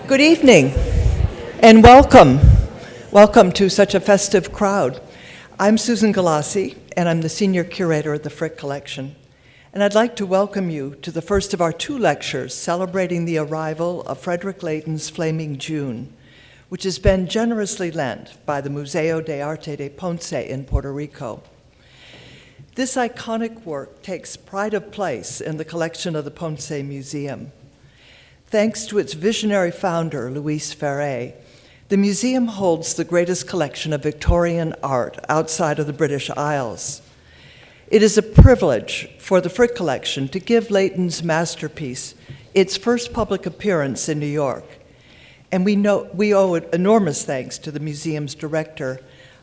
Good evening and welcome. Welcome to such a festive crowd. I'm Susan Galassi and I'm the Senior Curator at the Frick Collection. And I'd like to welcome you to the first of our two lectures celebrating the arrival of Frederic Leighton's Flaming June, which has been generously lent by the Museo de Arte de Ponce in Puerto Rico. This iconic work takes pride of place in the collection of the Ponce Museum. Thanks to its visionary founder, Luis Ferré, the museum holds the greatest collection of Victorian art outside of the British Isles. It is a privilege for the Frick Collection to give Leighton's masterpiece its first public appearance in New York. And we owe enormous thanks to the museum's director,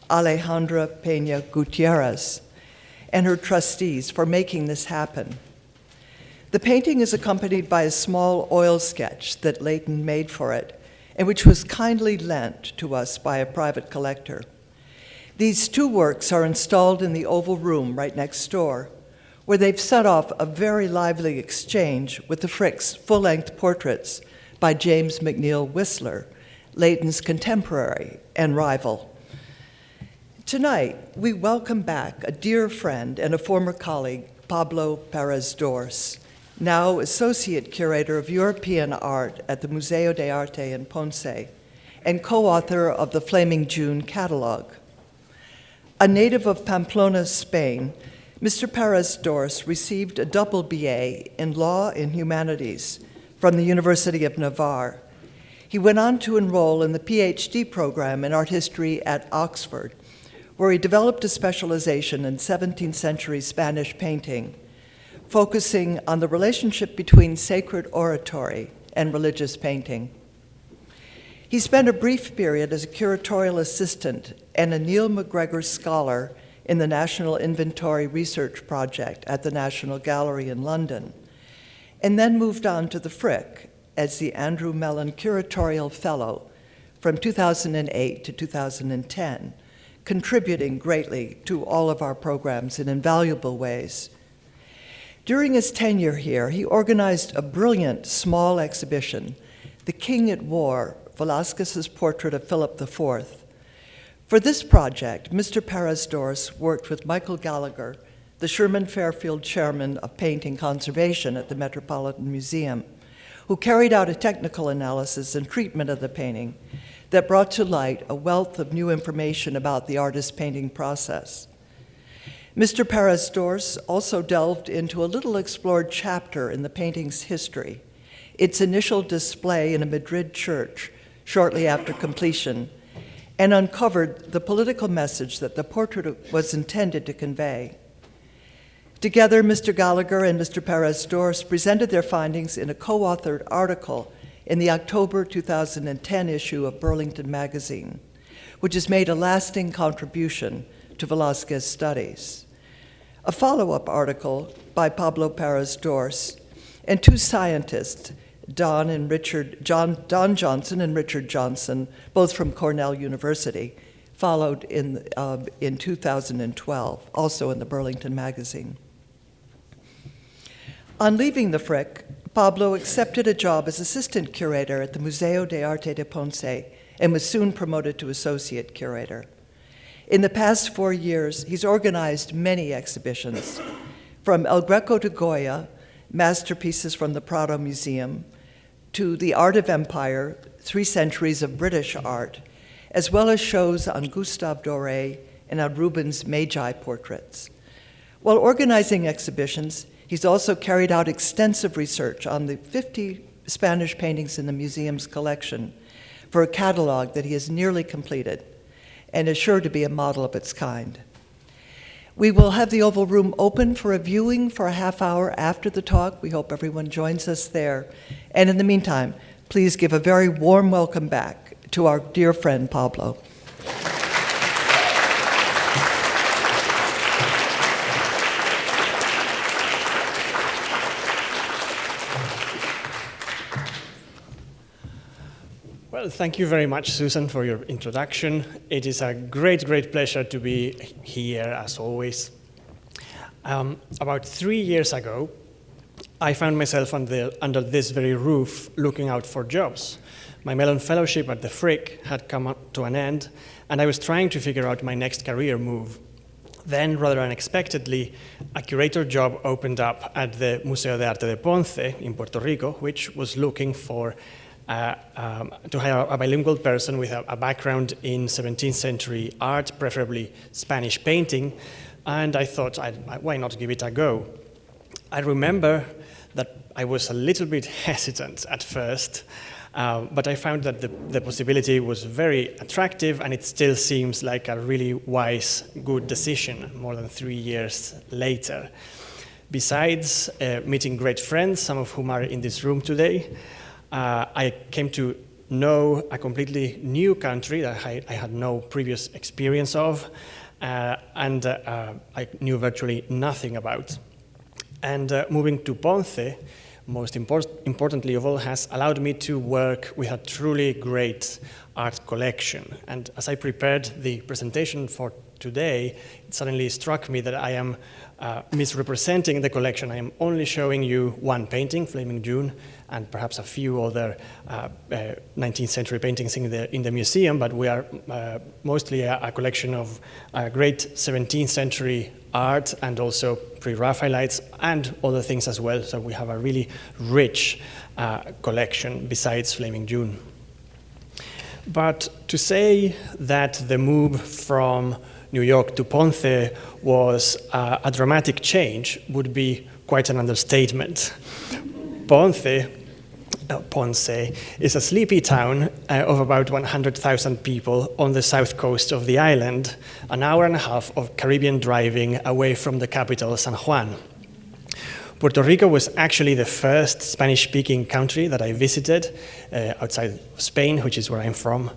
Alejandra Peña Gutierrez, and her trustees for making this happen. The painting is accompanied by a small oil sketch that Leighton made for it, and which was kindly lent to us by a private collector. These two works are installed in the Oval Room right next door, where they've set off a very lively exchange with the Frick's full-length portraits by James McNeill Whistler, Leighton's contemporary and rival. Tonight, we welcome back a dear friend and a former colleague, Pablo Pérez, now Associate Curator of European Art at the Museo de Arte in Ponce, and co-author of the Flaming June catalog. A native of Pamplona, Spain, Mr. Pérez received a double BA in Law and Humanities from the University of Navarre. He went on to enroll in the PhD program in art history at Oxford, where he developed a specialization in 17th century Spanish painting, focusing on the relationship between sacred oratory and religious painting. He spent a brief period as a curatorial assistant and a Neil MacGregor Scholar in the National Inventory Research Project at the National Gallery in London, and then moved on to the Frick as the Andrew Mellon Curatorial Fellow from 2008 to 2010, contributing greatly to all of our programs in invaluable ways. During his tenure here, he organized a brilliant small exhibition, The King at War, Velázquez's Portrait of Philip IV. For this project, Mr. Pérez worked with Michael Gallagher, the Sherman Fairfield Chairman of Painting Conservation at the Metropolitan Museum, who carried out a technical analysis and treatment of the painting that brought to light a wealth of new information about the artist's painting process. Mr. Pérez also delved into a little explored chapter in the painting's history, its initial display in a Madrid church shortly after completion, and uncovered the political message that the portrait was intended to convey. Together, Mr. Gallagher and Mr. Pérez presented their findings in a co-authored article in the October 2010 issue of Burlington Magazine, which has made a lasting contribution to Velázquez studies. A follow-up article by Pablo Pérez and two scientists, Don Johnson and Richard Johnson, both from Cornell University, followed in 2012, also in the Burlington Magazine. On leaving the Frick, Pablo accepted a job as assistant curator at the Museo de Arte de Ponce and was soon promoted to associate curator. In the past 4 years, he's organized many exhibitions, from El Greco to Goya, masterpieces from the Prado Museum, to The Art of Empire, 3 centuries of British art, as well as shows on Gustave Doré and on Rubens' Magi Portraits. While organizing exhibitions, he's also carried out extensive research on the 50 Spanish paintings in the museum's collection for a catalog that he has nearly completed and is sure to be a model of its kind. We will have the Oval Room open for a viewing for a half hour after the talk. We hope everyone joins us there. And in the meantime, please give a very warm welcome back to our dear friend Pablo. Well, thank you very much, Susan, for your introduction. It is a great, great pleasure to be here, as always. About 3 years ago, I found myself under this very roof looking out for jobs. My Mellon Fellowship at the Frick had come up to an end, and I was trying to figure out my next career move. Then, rather unexpectedly, a curator job opened up at the Museo de Arte de Ponce in Puerto Rico, which was looking for to hire a bilingual person with a background in 17th century art, preferably Spanish painting, and I thought, why not give it a go? I remember that I was a little bit hesitant at first, but I found that the possibility was very attractive, and it still seems like a really wise, good decision more than 3 years later. Besides meeting great friends, some of whom are in this room today, I came to know a completely new country that I had no previous experience of, and I knew virtually nothing about. And moving to Ponce, most importantly of all, has allowed me to work with a truly great art collection. And as I prepared the presentation for today, it suddenly struck me that I am misrepresenting the collection. I am only showing you one painting, Flaming June, and perhaps a few other 19th century paintings in the museum, but we are mostly a collection of great 17th century art and also pre-Raphaelites and other things as well. So we have a really rich collection besides Flaming June. But to say that the move from New York to Ponce was a dramatic change would be quite an understatement. Ponce is a sleepy town of about 100,000 people on the south coast of the island, an hour and a half of Caribbean driving away from the capital, San Juan. Puerto Rico was actually the first Spanish-speaking country that I visited outside Spain, which is where I'm from.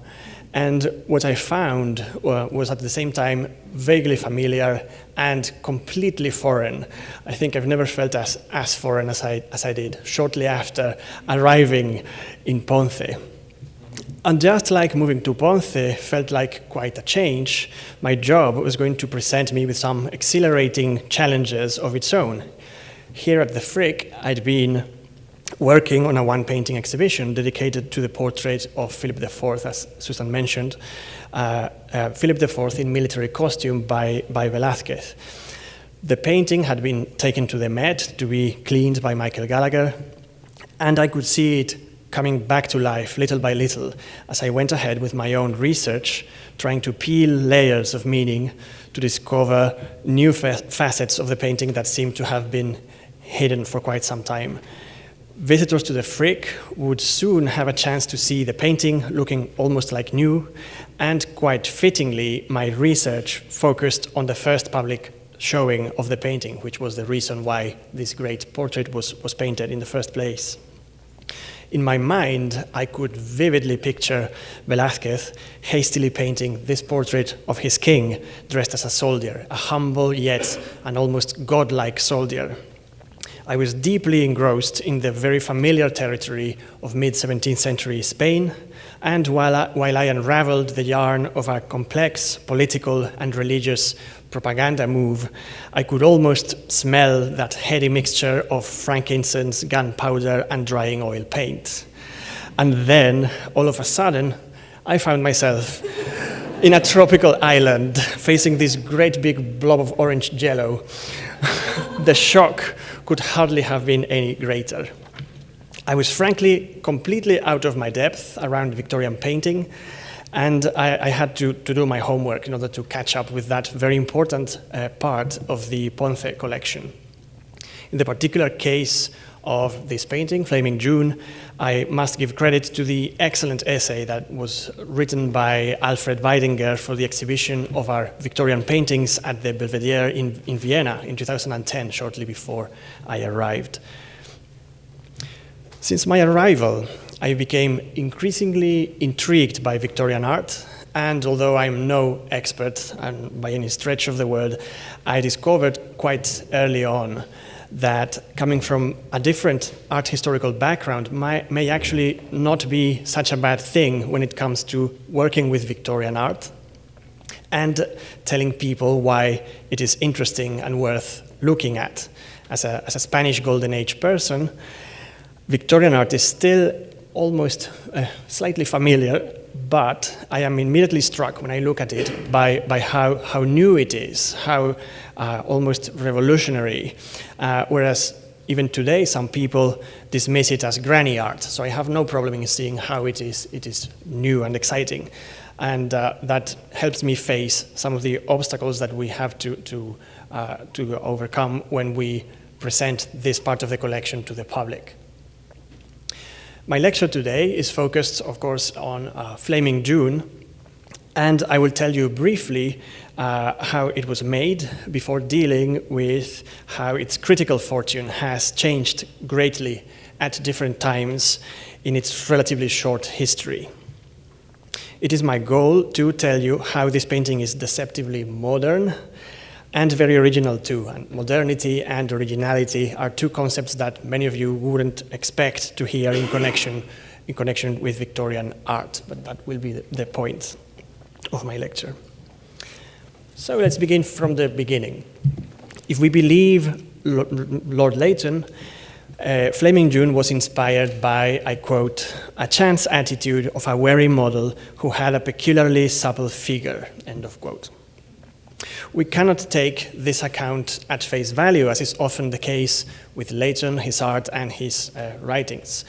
And what I found was at the same time vaguely familiar and completely foreign. I think I've never felt as foreign as I did shortly after arriving in Ponce. And just like moving to Ponce felt like quite a change, my job was going to present me with some exhilarating challenges of its own. Here at the Frick, I'd been working on a one-painting exhibition dedicated to the portrait of Philip IV, as Susan mentioned, Philip IV in military costume by Velázquez. The painting had been taken to the Met to be cleaned by Michael Gallagher, and I could see it coming back to life little by little as I went ahead with my own research, trying to peel layers of meaning to discover new facets of the painting that seemed to have been hidden for quite some time. Visitors to the Frick would soon have a chance to see the painting looking almost like new, and quite fittingly, my research focused on the first public showing of the painting, which was the reason why this great portrait was painted in the first place. In my mind, I could vividly picture Velázquez hastily painting this portrait of his king dressed as a soldier, a humble yet an almost godlike soldier. I was deeply engrossed in the very familiar territory of mid-17th century Spain, and while I unraveled the yarn of a complex political and religious propaganda move, I could almost smell that heady mixture of frankincense, gunpowder, and drying oil paint. And then, all of a sudden, I found myself in a tropical island facing this great big blob of orange jello. The shock could hardly have been any greater. I was frankly completely out of my depth around Victorian painting, and I had to do my homework in order to catch up with that very important part of the Ponce collection. In the particular case of this painting, Flaming June, I must give credit to the excellent essay that was written by Alfred Weidinger for the exhibition of our Victorian paintings at the Belvedere in Vienna in 2010, shortly before I arrived. Since my arrival, I became increasingly intrigued by Victorian art, and although I'm no expert by any stretch of the word, I discovered quite early on that coming from a different art historical background may actually not be such a bad thing when it comes to working with Victorian art and telling people why it is interesting and worth looking at. As a Spanish Golden Age person, Victorian art is still almost slightly familiar, but I am immediately struck when I look at it by how new it is, how almost revolutionary, whereas even today some people dismiss it as granny art. So I have no problem in seeing how it is new and exciting, and that helps me face some of the obstacles that we have to overcome when we present this part of the collection to the public. My lecture today is focused, of course, on Flaming June, and I will tell you briefly how it was made before dealing with how its critical fortune has changed greatly at different times in its relatively short history. It is my goal to tell you how this painting is deceptively modern and very original too. And modernity and originality are two concepts that many of you wouldn't expect to hear in connection with Victorian art, but that will be the point of my lecture. So let's begin from the beginning. If we believe Lord Leighton, Flaming June was inspired by, I quote, a chance attitude of a wary model who had a peculiarly supple figure, end of quote. We cannot take this account at face value, as is often the case with Leighton, his art, and his writings.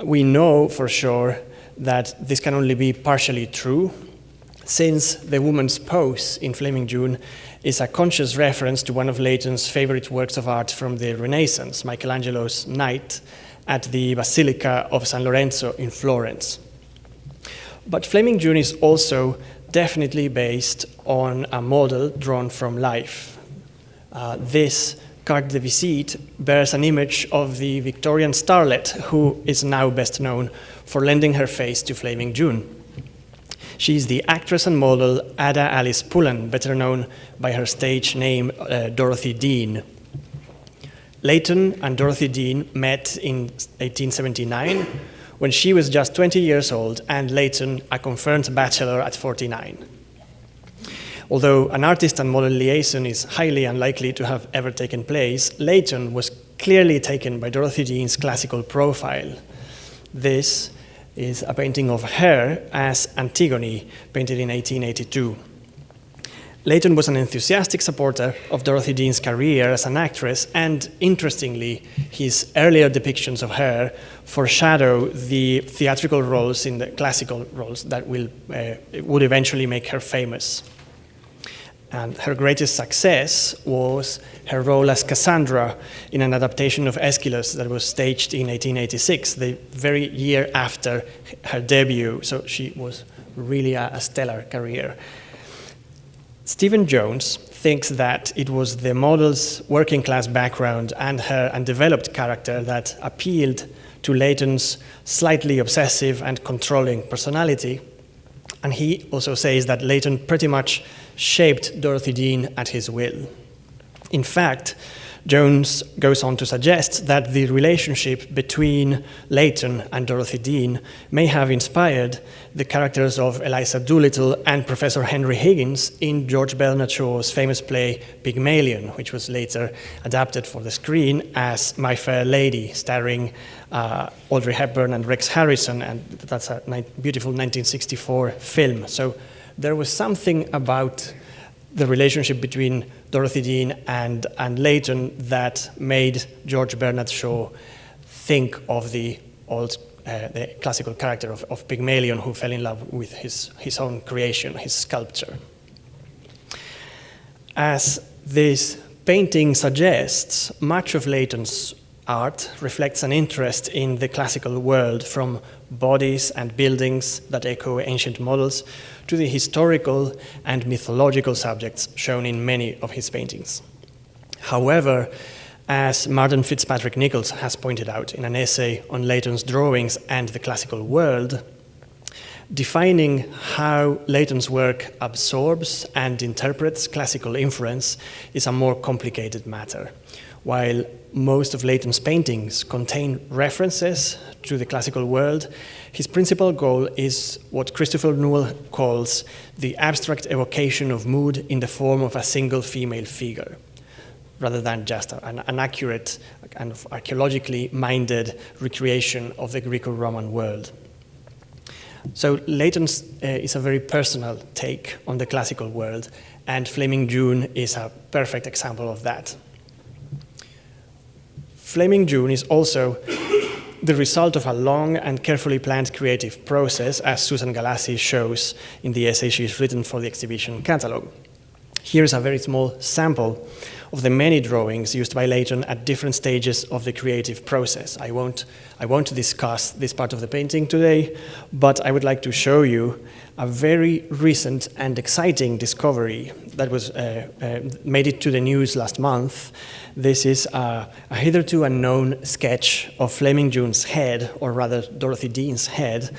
We know for sure that this can only be partially true, since the woman's pose in Flaming June is a conscious reference to one of Leighton's favorite works of art from the Renaissance, Michelangelo's Night at the Basilica of San Lorenzo in Florence. But Flaming June is also definitely based on a model drawn from life. This carte de visite bears an image of the Victorian starlet who is now best known for lending her face to Flaming June. She is the actress and model Ada Alice Pullen, better known by her stage name Dorothy Dean. Leighton and Dorothy Dean met in 1879 when she was just 20 years old and Leighton a confirmed bachelor at 49. Although an artist and model liaison is highly unlikely to have ever taken place, Leighton was clearly taken by Dorothy Dean's classical profile. This is a painting of her as Antigone, painted in 1882. Leighton was an enthusiastic supporter of Dorothy Dean's career as an actress, and interestingly, his earlier depictions of her foreshadow the theatrical roles in the classical roles that would eventually make her famous. And her greatest success was her role as Cassandra in an adaptation of Aeschylus that was staged in 1886, the very year after her debut, so she was really a stellar career. Stephen Jones thinks that it was the model's working class background and her undeveloped character that appealed to Leighton's slightly obsessive and controlling personality. And he also says that Leighton pretty much shaped Dorothy Dean at his will. In fact, Jones goes on to suggest that the relationship between Leighton and Dorothy Dean may have inspired the characters of Eliza Doolittle and Professor Henry Higgins in George Bernard Shaw's famous play Pygmalion, which was later adapted for the screen as My Fair Lady, starring Audrey Hepburn and Rex Harrison, and that's a beautiful 1964 film. So there was something about the relationship between Dorothy Dean and Leighton that made George Bernard Shaw think of the classical character of Pygmalion, who fell in love with his own creation, his sculpture. As this painting suggests, much of Leighton's art reflects an interest in the classical world, from bodies and buildings that echo ancient models to the historical and mythological subjects shown in many of his paintings. However, as Martin Fitzpatrick Nichols has pointed out in an essay on Leighton's drawings and the classical world, defining how Leighton's work absorbs and interprets classical influence is a more complicated matter. While most of Leighton's paintings contain references to the classical world, his principal goal is what Christopher Newell calls the abstract evocation of mood in the form of a single female figure. rather than just an accurate, kind of archaeologically minded recreation of the Greco-Roman world. So Leighton's is a very personal take on the classical world, and Flaming June is a perfect example of that. Flaming June is also the result of a long and carefully planned creative process, as Susan Galassi shows in the essay she's written for the exhibition catalog. Here's a very small sample of the many drawings used by Leighton at different stages of the creative process. I won't discuss this part of the painting today, but I would like to show you a very recent and exciting discovery that was made it to the news last month. This is a hitherto unknown sketch of Flaming June's head, or rather Dorothy Dean's head,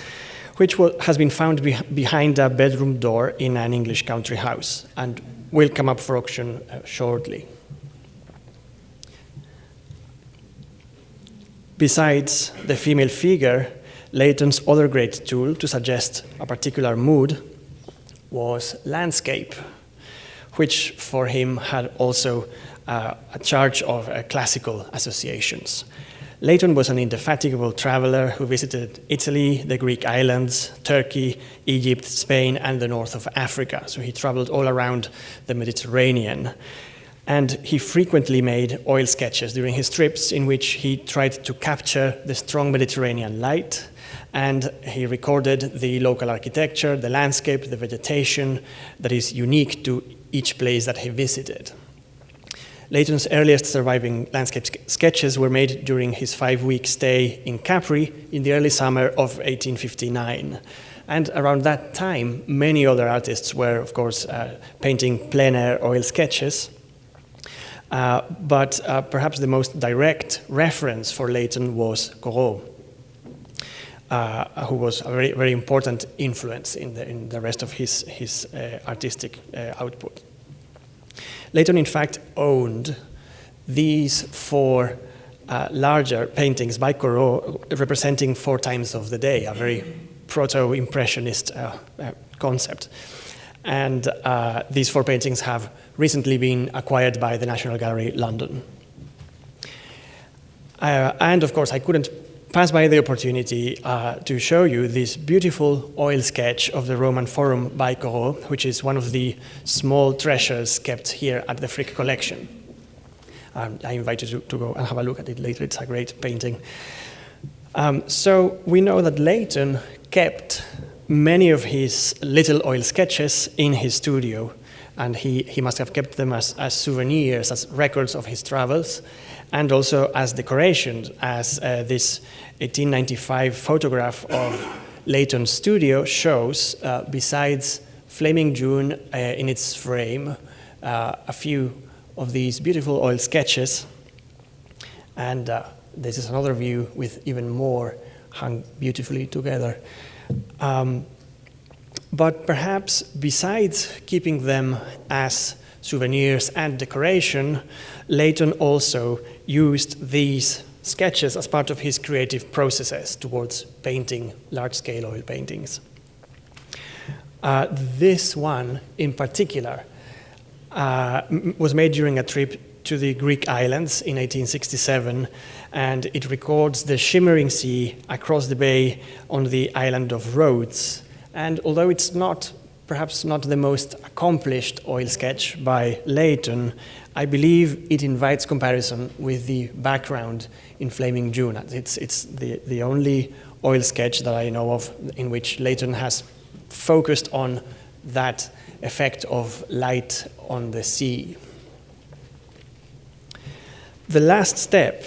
which has been found behind a bedroom door in an English country house and will come up for auction shortly. Besides the female figure, Leighton's other great tool to suggest a particular mood was landscape, which for him had also a charge of classical associations. Leighton was an indefatigable traveler who visited Italy, the Greek islands, Turkey, Egypt, Spain, and the north of Africa. So he traveled all around the Mediterranean. And he frequently made oil sketches during his trips in which he tried to capture the strong Mediterranean light, and he recorded the local architecture, the landscape, the vegetation that is unique to each place that he visited. Leighton's earliest surviving landscape sketches were made during his 5-week stay in Capri in the early summer of 1859. And around that time, many other artists were, of course, painting plein air oil sketches. But perhaps the most direct reference for Leighton was Corot, who was a very, very important influence in the rest of his artistic output. Leighton, in fact, owned these 4 larger paintings by Corot representing 4 times of the day, a very proto-impressionist concept. And these 4 paintings have recently been acquired by the National Gallery, London. And of course, I couldn't pass by the opportunity to show you this beautiful oil sketch of the Roman Forum by Corot, which is one of the small treasures kept here at the Frick collection. I invite you to go and have a look at it later. It's a great painting. So we know that Leighton kept many of his little oil sketches in his studio, and he must have kept them as souvenirs, as records of his travels, and also as decorations, as this 1895 photograph of Leighton's studio shows. Besides Flaming June in its frame, a few of these beautiful oil sketches, and this is another view with even more hung beautifully together. But perhaps besides keeping them as souvenirs and decoration, Leighton also used these sketches as part of his creative processes towards painting large-scale oil paintings. This one in particular was made during a trip to the Greek islands in 1867, and it records the shimmering sea across the bay on the island of Rhodes. And although it's perhaps not the most accomplished oil sketch by Leighton, I believe it invites comparison with the background in Flaming June. It's the only oil sketch that I know of in which Leighton has focused on that effect of light on the sea. The last step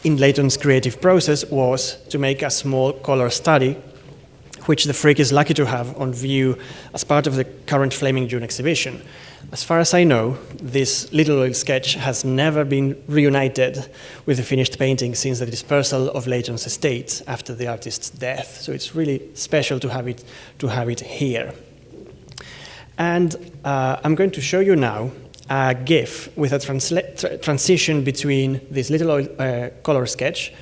in Leighton's creative process was to make a small color study, which the Frick is lucky to have on view as part of the current Flaming June exhibition. As far as I know, this little oil sketch has never been reunited with the finished painting since the dispersal of Leighton's estate after the artist's death. So it's really special to have it here. And I'm going to show you now a GIF with a transition between this little oil color sketch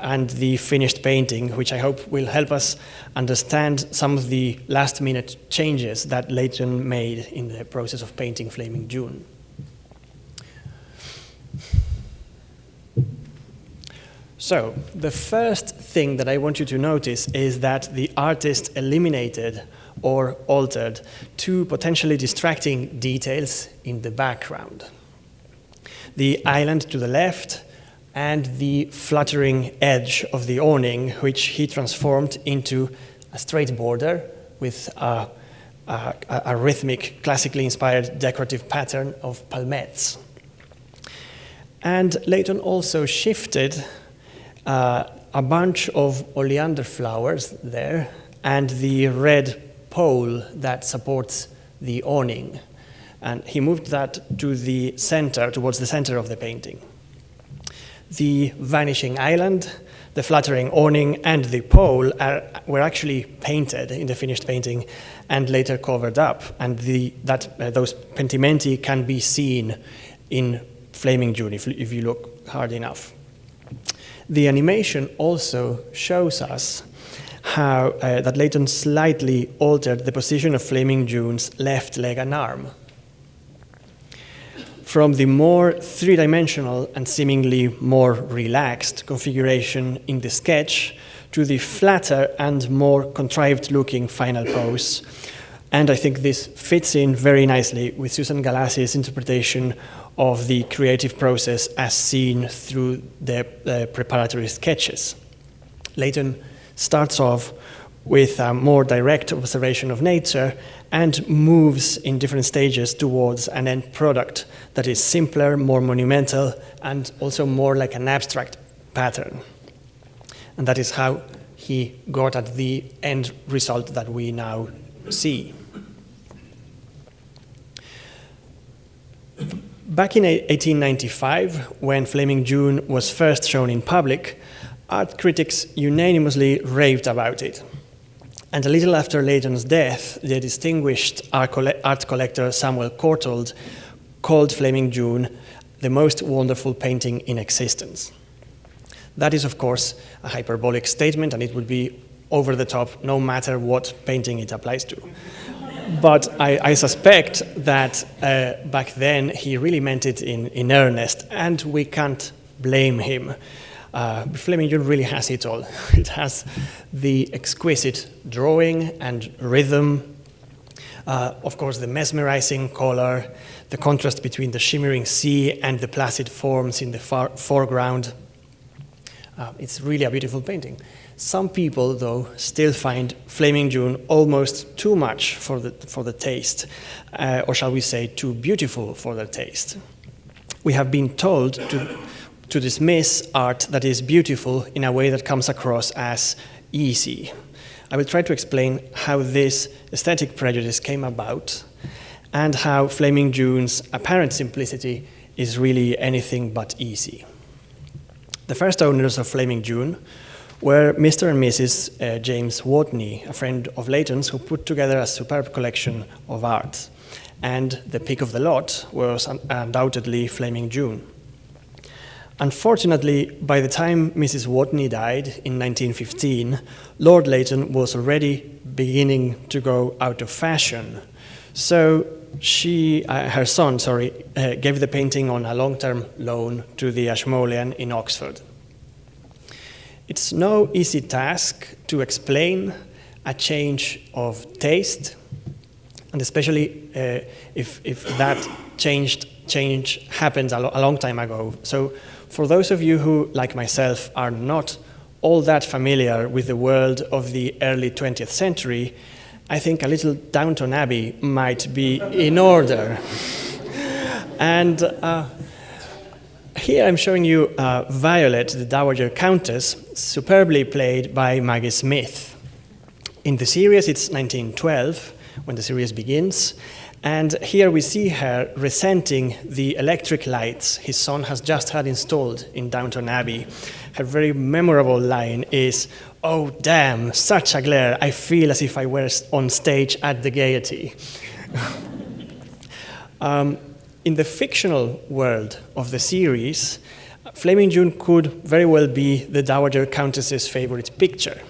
and the finished painting, which I hope will help us understand some of the last-minute changes that Leighton made in the process of painting Flaming June. So, the first thing that I want you to notice is that the artist eliminated or altered two potentially distracting details in the background. The island to the left and the fluttering edge of the awning, which he transformed into a straight border with a rhythmic, classically inspired decorative pattern of palmettes. And Leighton also shifted a bunch of oleander flowers there and the red pole that supports the awning. And he moved that to the center, towards the center of the painting. The vanishing island, the fluttering awning, and the pole were actually painted in the finished painting and later covered up. And those pentimenti can be seen in Flaming June if you look hard enough. The animation also shows us how that Leighton slightly altered the position of Flaming June's left leg and arm. From the more three-dimensional and seemingly more relaxed configuration in the sketch to the flatter and more contrived-looking final pose. And I think this fits in very nicely with Susan Galassi's interpretation of the creative process as seen through the preparatory sketches. Leighton starts off with a more direct observation of nature and moves in different stages towards an end product that is simpler, more monumental, and also more like an abstract pattern. And that is how he got at the end result that we now see. Back in 1895, when Flaming June was first shown in public, art critics unanimously raved about it. And a little after Leighton's death, the distinguished art collector Samuel Courtauld called Flaming June the most wonderful painting in existence. That is, of course, a hyperbolic statement, and it would be over the top no matter what painting it applies to. But I suspect that back then he really meant it in earnest, and we can't blame him. Flaming June really has it all. It has the exquisite drawing and rhythm, of course the mesmerizing color, the contrast between the shimmering sea and the placid forms in the foreground. It's really a beautiful painting. Some people, though, still find Flaming June almost too much for the taste, or shall we say, too beautiful for their taste. We have been told to dismiss art that is beautiful in a way that comes across as easy. I will try to explain how this aesthetic prejudice came about and how Flaming June's apparent simplicity is really anything but easy. The first owners of Flaming June were Mr. and Mrs. James Watney, a friend of Leighton's, who put together a superb collection of art. And the pick of the lot was undoubtedly Flaming June. Unfortunately, by the time Mrs. Watney died in 1915, Lord Leighton was already beginning to go out of fashion. So her son, gave the painting on a long-term loan to the Ashmolean in Oxford. It's no easy task to explain a change of taste, and especially if that change happened a long time ago. So for those of you who, like myself, are not all that familiar with the world of the early 20th century, I think a little Downton Abbey might be in order. And here I'm showing you Violet, the Dowager Countess, superbly played by Maggie Smith. In the series, it's 1912, when the series begins, and here we see her resenting the electric lights his son has just had installed in Downton Abbey. Her very memorable line is, "Oh damn, such a glare, I feel as if I were on stage at the Gaiety." In the fictional world of the series, Flaming June could very well be the Dowager Countess's favorite picture.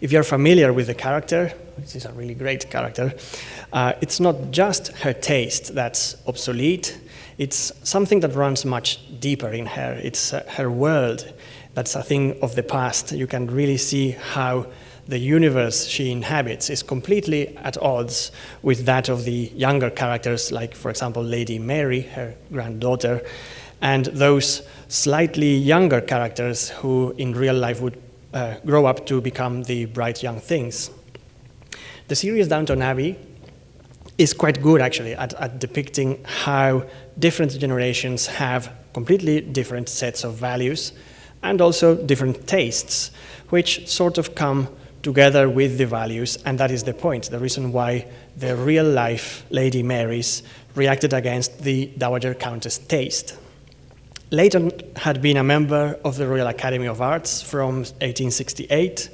If you're familiar with the character, which is a really great character, it's not just her taste that's obsolete, It's something that runs much deeper in her. It's her world that's a thing of the past. You can really see how the universe she inhabits is completely at odds with that of the younger characters, like, for example, Lady Mary, her granddaughter, and those slightly younger characters who in real life would grow up to become the bright young things. The series Downton Abbey is quite good, actually, at depicting how different generations have completely different sets of values and also different tastes, which sort of come together with the values, and that is the point, the reason why the real-life Lady Marys reacted against the Dowager Countess' taste. Leighton had been a member of the Royal Academy of Arts from 1868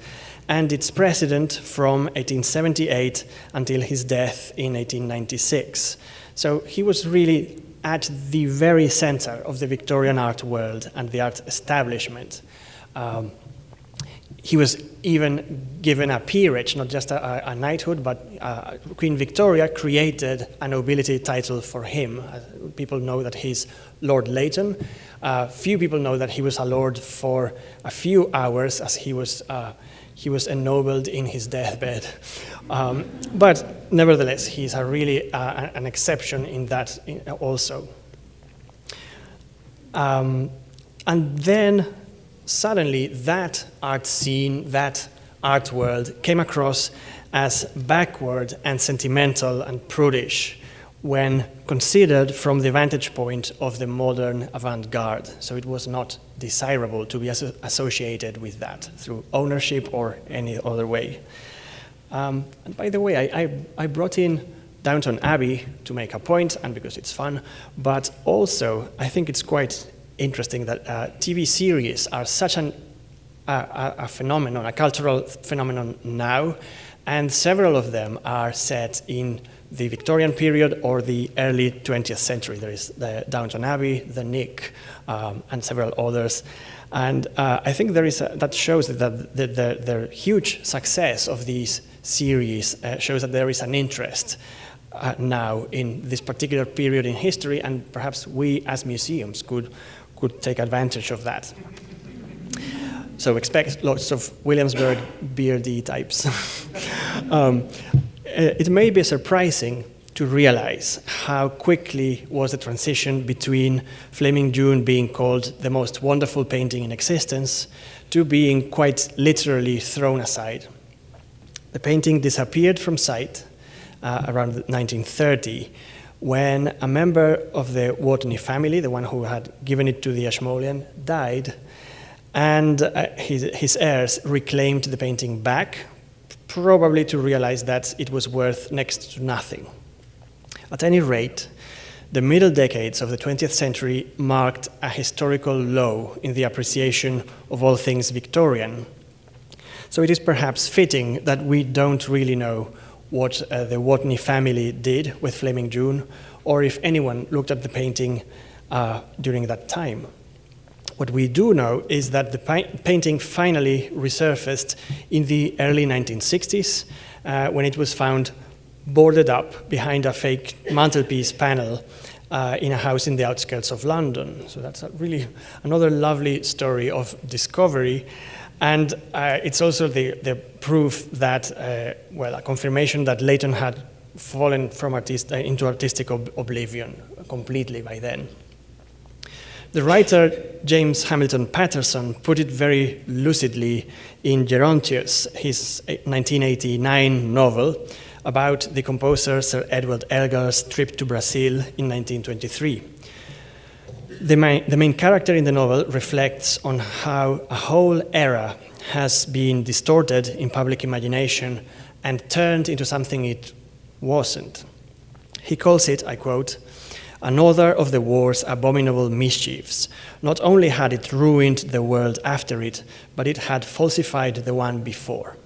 and its president from 1878 until his death in 1896. So he was really at the very center of the Victorian art world and the art establishment. He was even given a peerage, not just a knighthood, but Queen Victoria created a nobility title for him. People know that he's Lord Leighton. Few people know that he was a lord for a few hours, as he was ennobled in his deathbed. But nevertheless, he's really an exception in that also. And then suddenly that art scene, that art world came across as backward and sentimental and prudish when considered from the vantage point of the modern avant-garde. So it was not desirable to be associated with that through ownership or any other way. And by the way, I brought in Downton Abbey to make a point and because it's fun, but also I think it's quite interesting that TV series are such a phenomenon, a cultural phenomenon now, and several of them are set in the Victorian period or the early 20th century. There is the Downton Abbey, the Nick, and several others. And I think that shows that the huge success of these series shows that there is an interest now in this particular period in history, and perhaps we as museums could take advantage of that. So expect lots of Williamsburg beardy types. It may be surprising to realize how quickly was the transition between Flaming June being called the most wonderful painting in existence to being quite literally thrown aside. The painting disappeared from sight around 1930 when a member of the Wharton family, the one who had given it to the Ashmolean, died, and his heirs reclaimed the painting back, probably to realize that it was worth next to nothing. At any rate, the middle decades of the 20th century marked a historical low in the appreciation of all things Victorian. So it is perhaps fitting that we don't really know what the Wharton family did with Flaming June, or if anyone looked at the painting during that time. What we do know is that the painting finally resurfaced in the early 1960s when it was found boarded up behind a fake mantelpiece panel in a house in the outskirts of London. So that's really another lovely story of discovery. And it's also the proof that, a confirmation that Leighton had fallen from into artistic oblivion completely by then. The writer James Hamilton Patterson put it very lucidly in Gerontius, his 1989 novel about the composer Sir Edward Elgar's trip to Brazil in 1923. The main character in the novel reflects on how a whole era has been distorted in public imagination and turned into something it wasn't. He calls it, I quote, "Another of the war's abominable mischiefs. Not only had it ruined the world after it, but it had falsified the one before."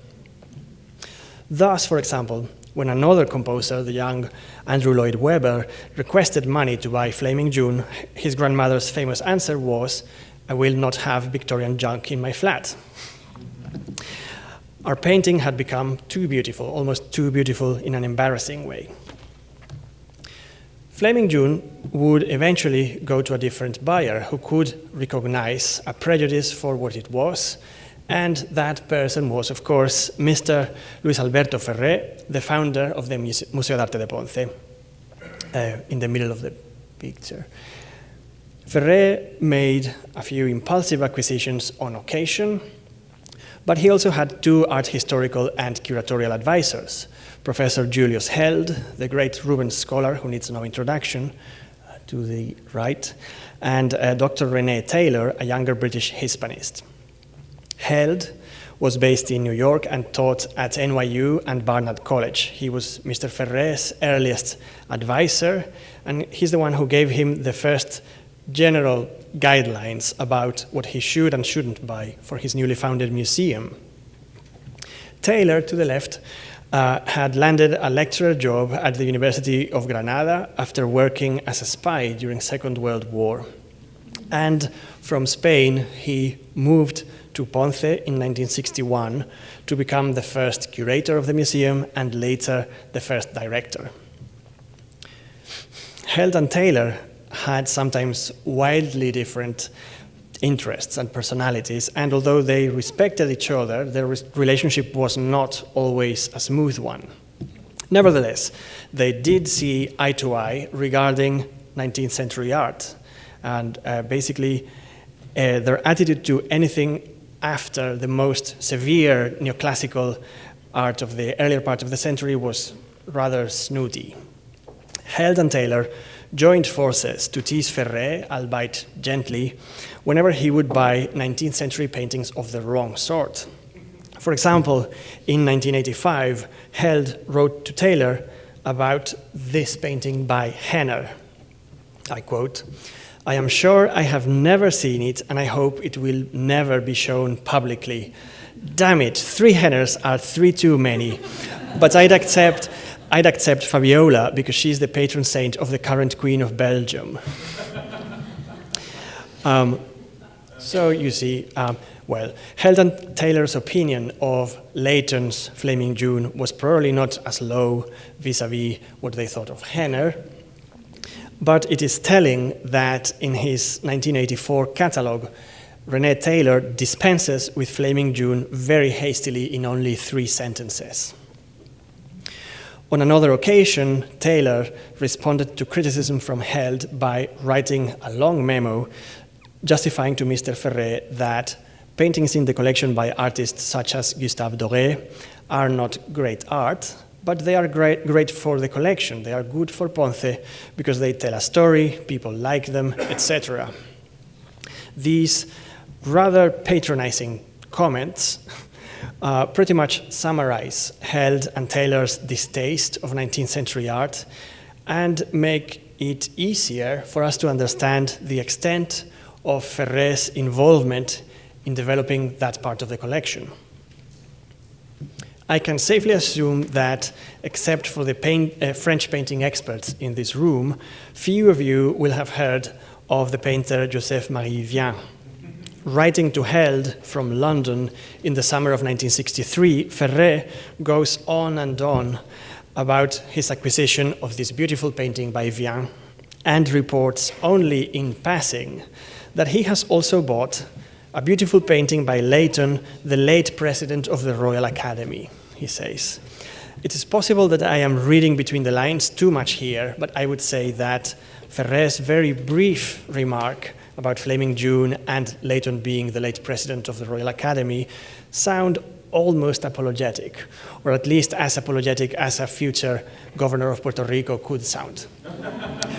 Thus, for example, when another composer, the young Andrew Lloyd Webber, requested money to buy Flaming June, his grandmother's famous answer was, "I will not have Victorian junk in my flat." Our painting had become too beautiful, almost too beautiful in an embarrassing way. Flaming June would eventually go to a different buyer who could recognize a prejudice for what it was, and that person was, of course, Mr. Luis Alberto Ferré, the founder of the Museo d'Arte de Ponce, in the middle of the picture. Ferré made a few impulsive acquisitions on occasion, but he also had two art historical and curatorial advisors, Professor Julius Held, the great Rubens scholar who needs no introduction, to the right, and Dr. René Taylor, a younger British Hispanist. Held was based in New York and taught at NYU and Barnard College. He was Mr. Ferré's earliest advisor, and he's the one who gave him the first general guidelines about what he should and shouldn't buy for his newly founded museum. Taylor, to the left, had landed a lecturer job at the University of Granada after working as a spy during Second World War. And from Spain, he moved to Ponce in 1961 to become the first curator of the museum and later the first director. Held and Taylor had sometimes wildly different interests and personalities, and although they respected each other, their relationship was not always a smooth one. Nevertheless, they did see eye to eye regarding 19th century art, and basically their attitude to anything after the most severe neoclassical art of the earlier part of the century was rather snooty. Held and Taylor joined forces to tease Ferré, albeit gently, whenever he would buy 19th century paintings of the wrong sort. For example, in 1985, Held wrote to Taylor about this painting by Henner. I quote, "I am sure I have never seen it, and I hope it will never be shown publicly. Damn it, 3 Henners are 3 too many, but I'd accept Fabiola because she's the patron saint of the current Queen of Belgium." So you see, well, Held and Taylor's opinion of Leighton's Flaming June was probably not as low vis-a-vis what they thought of Henner, but it is telling that in his 1984 catalogue, René Taylor dispenses with Flaming June very hastily in only 3 sentences. On another occasion, Taylor responded to criticism from Held by writing a long memo justifying to Mr. Ferré that paintings in the collection by artists such as Gustave Doré are not great art, but they are great for the collection. They are good for Ponce because they tell a story, people like them, etc. These rather patronizing comments pretty much summarize Held and Taylor's distaste of 19th century art and make it easier for us to understand the extent of Ferré's involvement in developing that part of the collection. I can safely assume that, except for the French painting experts in this room, few of you will have heard of the painter Josef Mejia. Writing to Held from London in the summer of 1963, Ferré goes on and on about his acquisition of this beautiful painting by Vien and reports only in passing that he has also bought a beautiful painting by Leighton, the late president of the Royal Academy, he says. It is possible that I am reading between the lines too much here, but I would say that Ferré's very brief remark about Flaming June and Leighton being the late president of the Royal Academy sound almost apologetic, or at least as apologetic as a future governor of Puerto Rico could sound.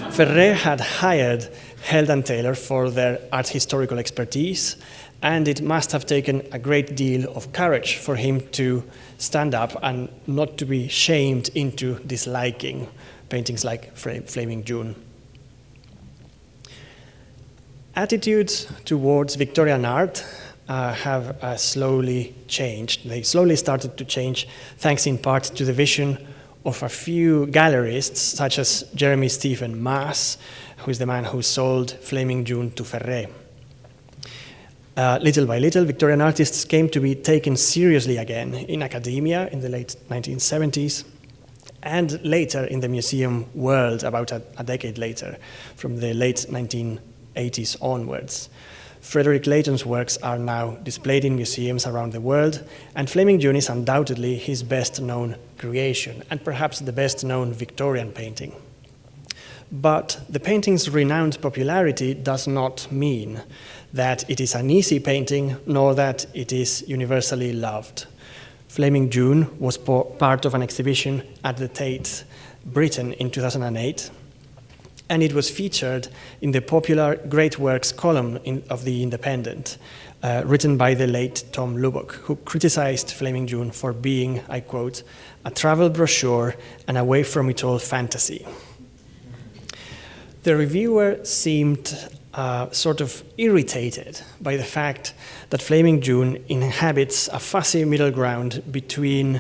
Ferré had hired Held and Taylor for their art historical expertise, and it must have taken a great deal of courage for him to stand up and not to be shamed into disliking paintings like Flaming June. Attitudes towards Victorian art have slowly changed. They slowly started to change thanks in part to the vision of a few gallerists, such as Jeremy Stephen Maas, who is the man who sold Flaming June to Ferré. Little by little, Victorian artists came to be taken seriously again in academia in the late 1970s, and later in the museum world, about a decade later, from the late 1980s onwards. Frederic Leighton's works are now displayed in museums around the world, and Flaming June is undoubtedly his best-known creation, and perhaps the best-known Victorian painting. But the painting's renowned popularity does not mean that it is an easy painting, nor that it is universally loved. Flaming June was part of an exhibition at the Tate, Britain in 2008, and it was featured in the popular Great Works column of The Independent, written by the late Tom Lubbock, who criticized Flaming June for being, I quote, "a travel brochure and away from it all fantasy." The reviewer seemed sort of irritated by the fact that Flaming June inhabits a fussy middle ground between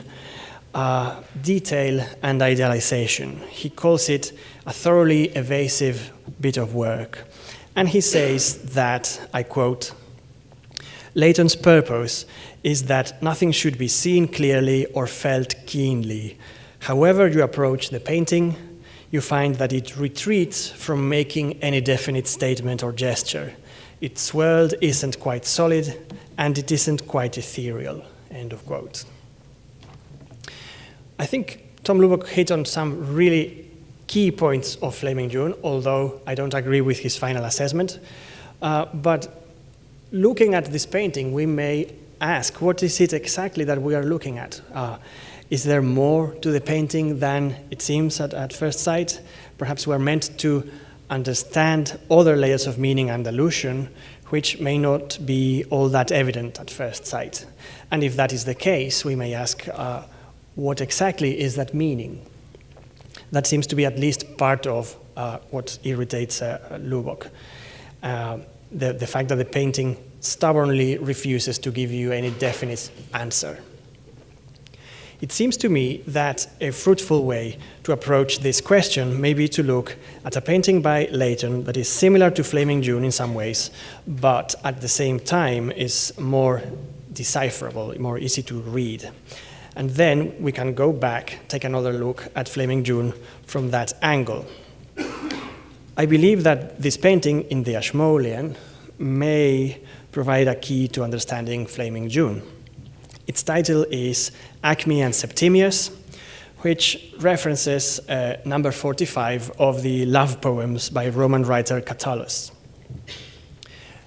detail and idealization. He calls it a thoroughly evasive bit of work. And he says that, I quote, "Leighton's purpose is that nothing should be seen clearly or felt keenly. However you approach the painting, you find that it retreats from making any definite statement or gesture. Its world isn't quite solid, and it isn't quite ethereal," end of quote. I think Tom Lubbock hit on some really key points of Flaming June, although I don't agree with his final assessment. But looking at this painting, we may ask, what is it exactly that we are looking at? Is there more to the painting than it seems at first sight? Perhaps we're meant to understand other layers of meaning and allusion, which may not be all that evident at first sight. And if that is the case, we may ask, what exactly is that meaning? That seems to be at least part of what irritates Lubbock. The fact that the painting stubbornly refuses to give you any definite answer. It seems to me that a fruitful way to approach this question may be to look at a painting by Leighton that is similar to Flaming June in some ways, but at the same time is more decipherable, more easy to read. And then we can go back, take another look at Flaming June from that angle. I believe that this painting in the Ashmolean may provide a key to understanding Flaming June. Its title is Acme and Septimius, which references number 45 of the love poems by Roman writer Catullus.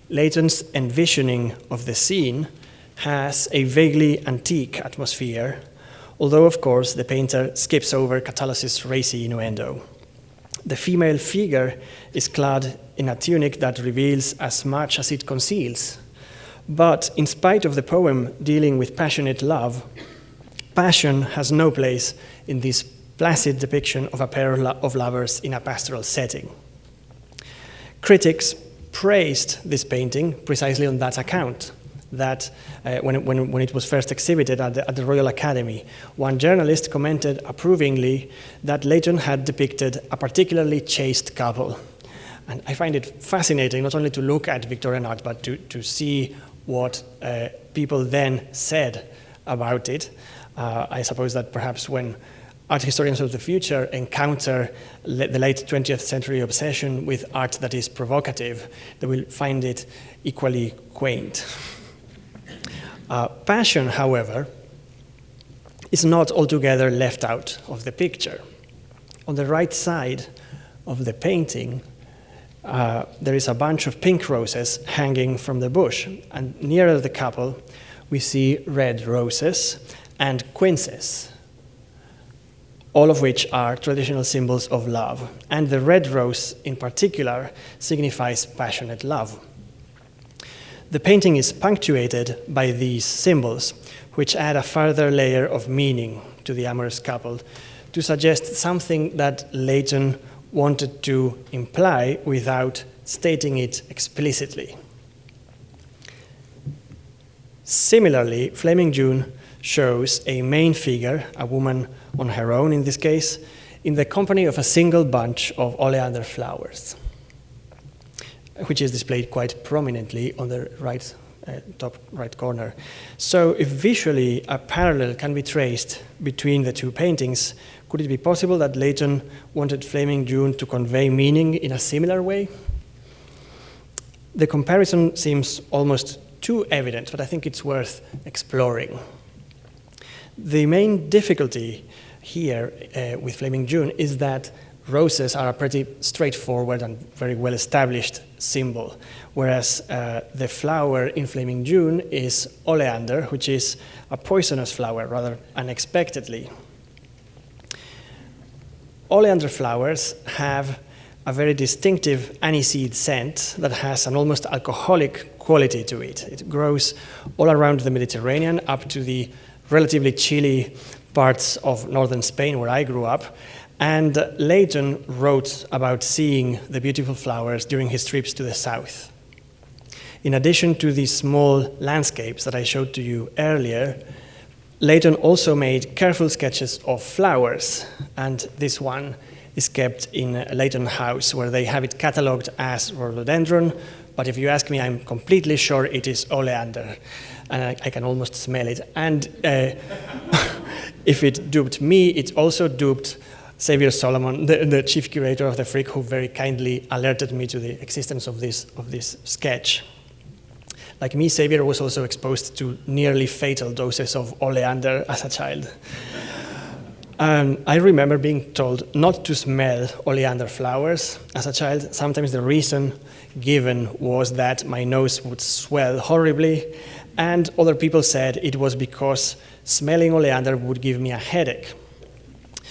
Leighton's envisioning of the scene has a vaguely antique atmosphere, although, of course, the painter skips over Catullus's racy innuendo. The female figure is clad in a tunic that reveals as much as it conceals. But in spite of the poem dealing with passionate love, passion has no place in this placid depiction of a pair of lovers in a pastoral setting. Critics praised this painting precisely on that account, that when it was first exhibited at the Royal Academy, one journalist commented approvingly that Leighton had depicted a particularly chaste couple. And I find it fascinating not only to look at Victorian art, but to see what people then said about it. I suppose that perhaps when art historians of the future encounter the late 20th century obsession with art that is provocative, they will find it equally quaint. Passion, however, is not altogether left out of the picture. On the right side of the painting, there is a bunch of pink roses hanging from the bush, and nearer the couple, we see red roses and quinces, all of which are traditional symbols of love, and the red rose in particular signifies passionate love. The painting is punctuated by these symbols, which add a further layer of meaning to the amorous couple to suggest something that Leighton wanted to imply without stating it explicitly. Similarly, Flaming June shows a main figure, a woman on her own in this case, in the company of a single bunch of oleander flowers, which is displayed quite prominently on the right top right corner. So if visually a parallel can be traced between the two paintings, could it be possible that Leighton wanted Flaming June to convey meaning in a similar way? The comparison seems almost too evident, but I think it's worth exploring. The main difficulty here with Flaming June is that roses are a pretty straightforward and very well-established symbol, whereas the flower in Flaming June is oleander, which is a poisonous flower, rather unexpectedly. Oleander flowers have a very distinctive aniseed scent that has an almost alcoholic quality to it. It grows all around the Mediterranean, up to the relatively chilly parts of northern Spain, where I grew up. And Leighton wrote about seeing the beautiful flowers during his trips to the south. In addition to these small landscapes that I showed to you earlier, Leighton also made careful sketches of flowers, and this one is kept in Leighton House, where they have it catalogued as rhododendron, but if you ask me, I'm completely sure it is oleander, and I can almost smell it. And if it duped me, it also duped Xavier Solomon, the chief curator of the Frick, who very kindly alerted me to the existence of this sketch. Like me, Xavier was also exposed to nearly fatal doses of oleander as a child. I remember being told not to smell oleander flowers as a child. Sometimes the reason given was that my nose would swell horribly, and other people said it was because smelling oleander would give me a headache.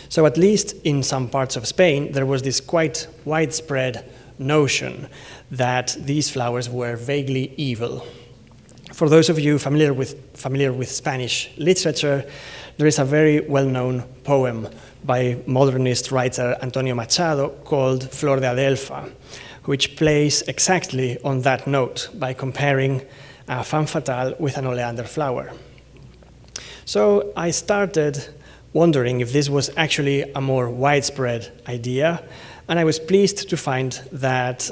So at least in some parts of Spain, there was this quite widespread notion that these flowers were vaguely evil. For those of you familiar with Spanish literature, there is a very well-known poem by modernist writer Antonio Machado called Flor de Adelfa, which plays exactly on that note by comparing a femme fatale with an oleander flower. So I started wondering if this was actually a more widespread idea, and I was pleased to find that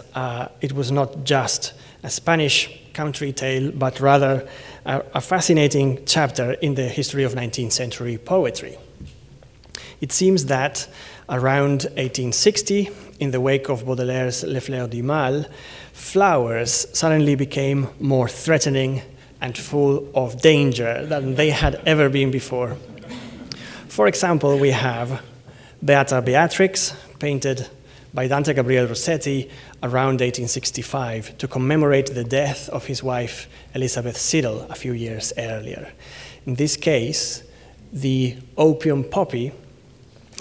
it was not just a Spanish country tale, but rather a fascinating chapter in the history of 19th century poetry. It seems that around 1860, in the wake of Baudelaire's Les Fleurs du Mal, flowers suddenly became more threatening and full of danger than they had ever been before. For example, we have Beata Beatrix, painted by Dante Gabriel Rossetti around 1865 to commemorate the death of his wife Elizabeth Siddal a few years earlier. In this case, the opium poppy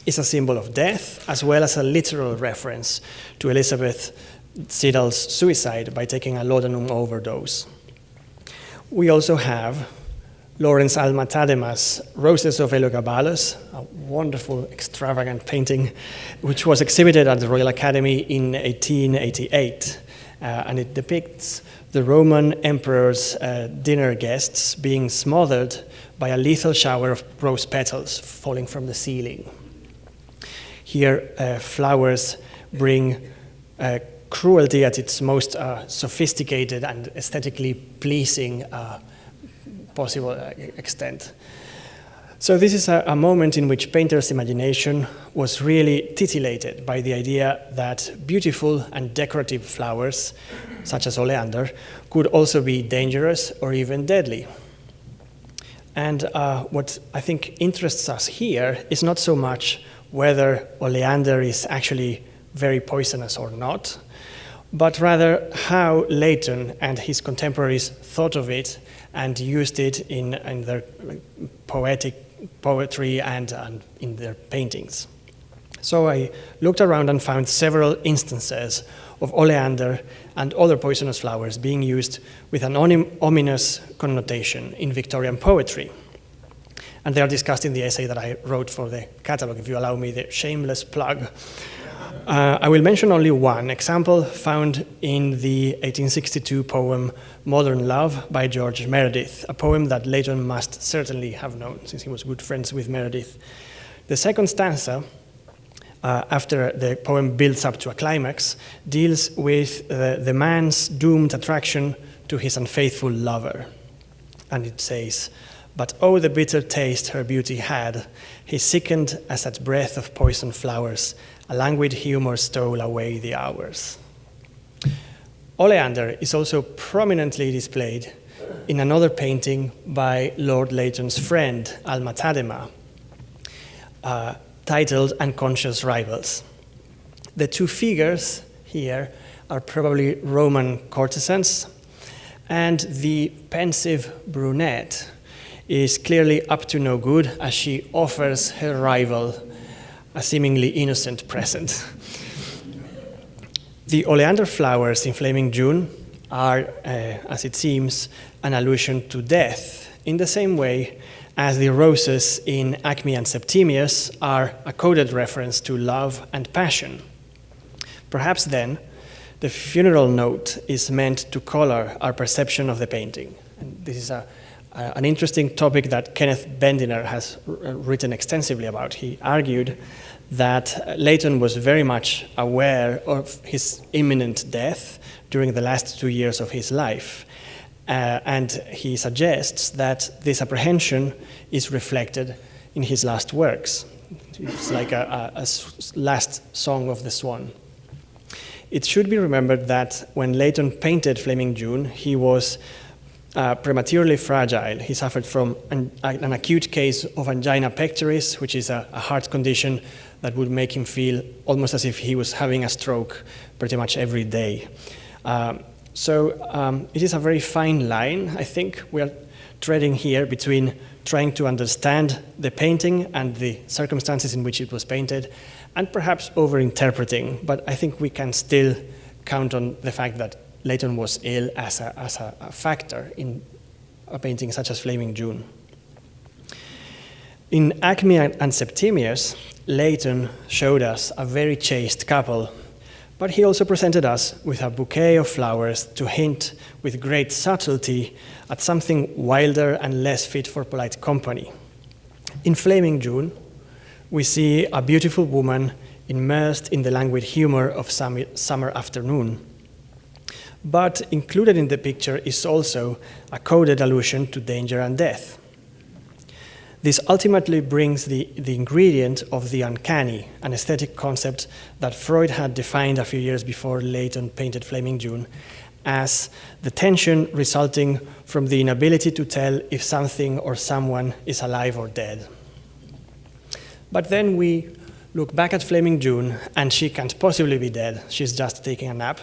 is a symbol of death, as well as a literal reference to Elizabeth Siddal's suicide by taking a laudanum overdose. We also have Lawrence Alma-Tadema's Roses of Heliogabalus, a wonderful, extravagant painting, which was exhibited at the Royal Academy in 1888. And it depicts the Roman emperor's dinner guests being smothered by a lethal shower of rose petals falling from the ceiling. Here, flowers bring cruelty at its most sophisticated and aesthetically pleasing possible extent. So this is a moment in which painters' imagination was really titillated by the idea that beautiful and decorative flowers, such as oleander, could also be dangerous or even deadly. And what I think interests us here is not so much whether oleander is actually very poisonous or not, but rather how Leighton and his contemporaries thought of it and used it in their poetry and in their paintings. So I looked around and found several instances of oleander and other poisonous flowers being used with an ominous connotation in Victorian poetry. And they are discussed in the essay that I wrote for the catalog, if you allow me the shameless plug. I will mention only one example found in the 1862 poem Modern Love by George Meredith, a poem that Leighton must certainly have known, since he was good friends with Meredith. The second stanza, after the poem builds up to a climax, deals with the man's doomed attraction to his unfaithful lover. And it says, "But oh, the bitter taste her beauty had. He sickened as that breath of poison flowers. A languid humor stole away the hours." Oleander is also prominently displayed in another painting by Lord Leighton's friend, Alma-Tadema, titled Unconscious Rivals. The two figures here are probably Roman courtesans, and the pensive brunette is clearly up to no good as she offers her rival a seemingly innocent present. The oleander flowers in Flaming June are, as it seems, an allusion to death, in the same way as the roses in Acme and Septimius are a coded reference to love and passion. Perhaps then, the funeral note is meant to color our perception of the painting. And this is an interesting topic that Kenneth Bendiner has written extensively about. He argued that Leighton was very much aware of his imminent death during the last 2 years of his life. And he suggests that this apprehension is reflected in his last works. It's like a last song of the swan. It should be remembered that when Leighton painted Flaming June, he was prematurely fragile. He suffered from an acute case of angina pectoris, which is a heart condition that would make him feel almost as if he was having a stroke pretty much every day. So it is a very fine line, I think, we are treading here between trying to understand the painting and the circumstances in which it was painted, and perhaps over-interpreting, but I think we can still count on the fact that Leighton was ill as a factor in a painting such as Flaming June. In Acme and Septimius, Leighton showed us a very chaste couple, but he also presented us with a bouquet of flowers to hint with great subtlety at something wilder and less fit for polite company. In Flaming June, we see a beautiful woman immersed in the languid humor of summer afternoon. But included in the picture is also a coded allusion to danger and death. This ultimately brings the ingredient of the uncanny, an aesthetic concept that Freud had defined a few years before Leighton painted Flaming June, as the tension resulting from the inability to tell if something or someone is alive or dead. But then we look back at Flaming June, and she can't possibly be dead. She's just taking a nap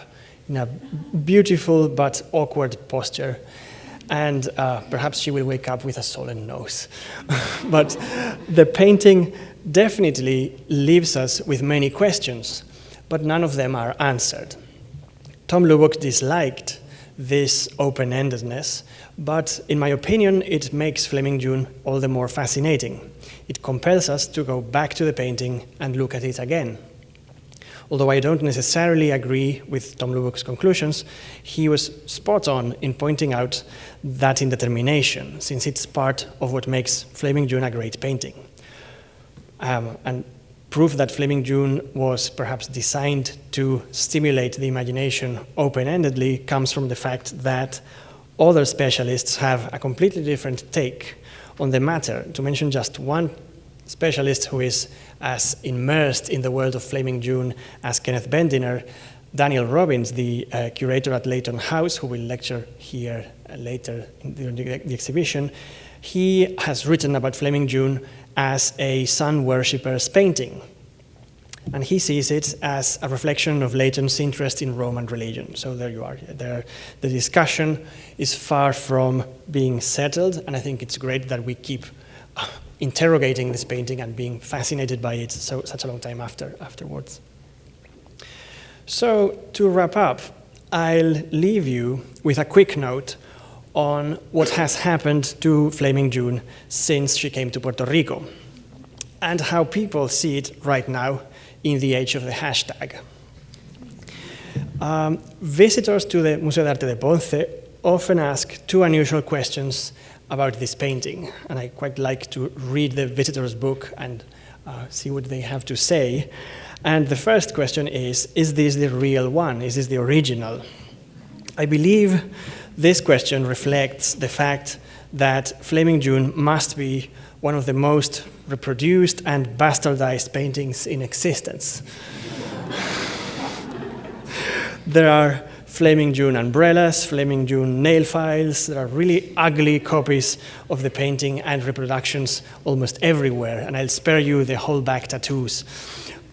in a beautiful but awkward posture. And perhaps she will wake up with a sullen nose. But the painting definitely leaves us with many questions, but none of them are answered. Tom Lubbock disliked this open-endedness, but in my opinion, it makes Flaming June all the more fascinating. It compels us to go back to the painting and look at it again. Although I don't necessarily agree with Tom Lubbock's conclusions, he was spot on in pointing out that indetermination, since it's part of what makes Flaming June a great painting. And proof that Flaming June was perhaps designed to stimulate the imagination open-endedly comes from the fact that other specialists have a completely different take on the matter. To mention just one specialist who is as immersed in the world of Flaming June as Kenneth Bendiner, Daniel Rubens, the curator at Leighton House, who will lecture here later during the exhibition, he has written about Flaming June as a sun worshipper's painting. And he sees it as a reflection of Leighton's interest in Roman religion. So there you are. There, the discussion is far from being settled, and I think it's great that we keep interrogating this painting and being fascinated by it such a long time afterwards. So to wrap up, I'll leave you with a quick note on what has happened to Flaming June since she came to Puerto Rico, and how people see it right now in the age of the hashtag. Visitors to the Museo de Arte de Ponce often ask two unusual questions about this painting, and I quite like to read the visitor's book and see what they have to say. And the first question is this the real one? Is this the original? I believe This question reflects the fact that Flaming June must be one of the most reproduced and bastardized paintings in existence. There are Flaming June umbrellas, Flaming June nail files. There are really ugly copies of the painting and reproductions almost everywhere, and I'll spare you the whole back tattoos.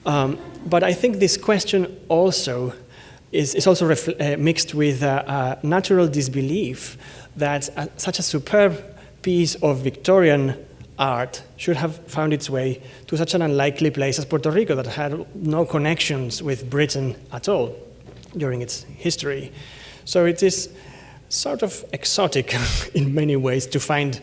But I think this question also is also mixed with a natural disbelief that such a superb piece of Victorian art should have found its way to such an unlikely place as Puerto Rico that had no connections with Britain at all during its history. So it is sort of exotic in many ways to find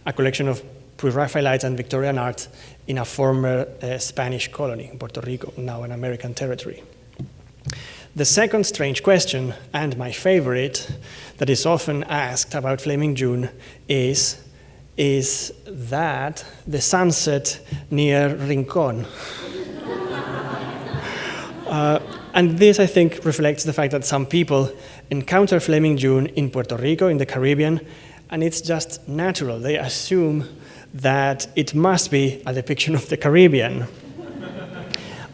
a collection of Pre-Raphaelite and Victorian art in a former Spanish colony, Puerto Rico, now an American territory. The second strange question, and my favorite, that is often asked about Flaming June is that the sunset near Rincon? And this, I think, reflects the fact that some people encounter Flaming June in Puerto Rico, in the Caribbean, and it's just natural. They assume that it must be a depiction of the Caribbean.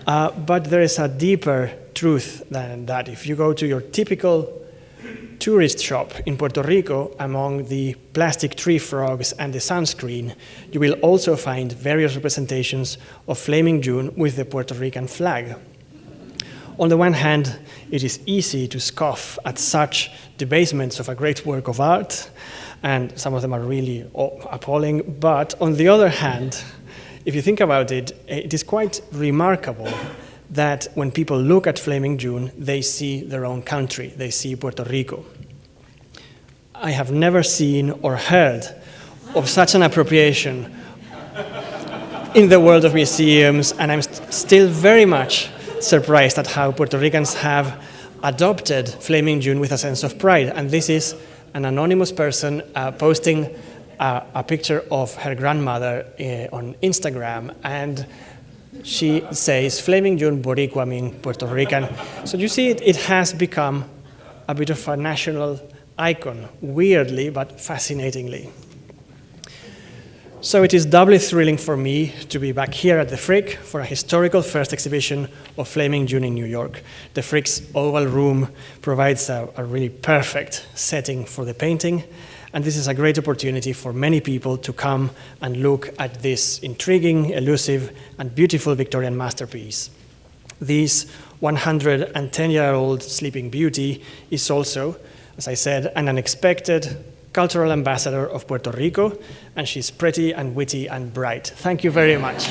But there is a deeper truth than that. If you go to your typical tourist shop in Puerto Rico, among the plastic tree frogs and the sunscreen, you will also find various representations of Flaming June with the Puerto Rican flag. On the one hand, it is easy to scoff at such debasements of a great work of art, and some of them are really appalling, but on the other hand, if you think about it, it is quite remarkable that when people look at Flaming June, they see their own country, they see Puerto Rico. I have never seen or heard of such an appropriation in the world of museums, and I'm still very much surprised at how Puerto Ricans have adopted Flaming June with a sense of pride. And this is an anonymous person posting a picture of her grandmother on Instagram, and she says, Flaming June Boricua, meaning Puerto Rican. So you see, it has become a bit of a national icon, weirdly but fascinatingly. So it is doubly thrilling for me to be back here at the Frick for a historical first exhibition of Flaming June in New York. The Frick's oval room provides a really perfect setting for the painting, and this is a great opportunity for many people to come and look at this intriguing, elusive, and beautiful Victorian masterpiece. This 110-year-old Sleeping Beauty is also, as I said, an unexpected cultural ambassador of Puerto Rico, and she's pretty and witty and bright. Thank you very much.